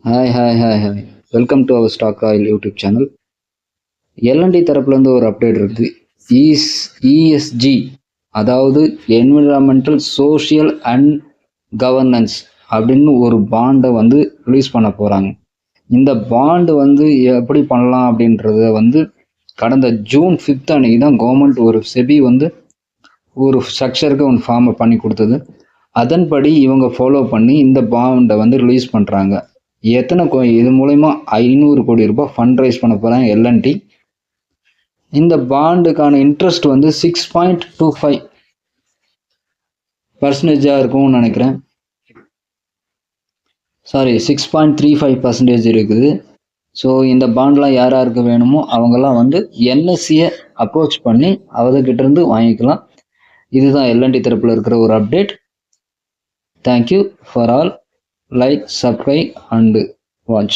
Hi. Welcome to our stock oil YouTube channel. LNT தரப்புலேருந்து ஒரு update இருக்குது. ESG, அதாவது என்விரான்மெண்டல் சோஷியல் அண்ட் கவர்னன்ஸ் அப்படின்னு ஒரு பாண்டை வந்து ரிலீஸ் பண்ண போகிறாங்க. இந்த பாண்டு வந்து எப்படி பண்ணலாம் அப்படின்றத கடந்த ஜூன் 5 அன்னைக்கு தான் கவர்மெண்ட் ஒரு செபி ஒரு ஸ்ட்ரக்சருக்கு ஒன்று ஃபார்மை பண்ணி கொடுத்தது. அதன்படி இவங்க ஃபாலோ பண்ணி இந்த பாண்டை ரிலீஸ் பண்ணுறாங்க. இது மூலயமா 500 கோடி ரூபாய் ஃபண்ட் ரைஸ் பண்ண போகிறாங்க எல்என்டி. இந்த பாண்டுக்கான இன்ட்ரெஸ்ட் 6.25% இருக்கும்னு நினைக்கிறேன். 6.35% இருக்குது. ஸோ இந்த பாண்ட்லாம் யாருக்கு வேணுமோ அவங்கெல்லாம் என்எஸ்சியை அப்ரோச் பண்ணி அவர்கிட்ட இருந்து வாங்கிக்கலாம். இதுதான் எல்என்டி தரப்பில் இருக்கிற ஒரு update. Thank you for all. Like, subscribe and watch.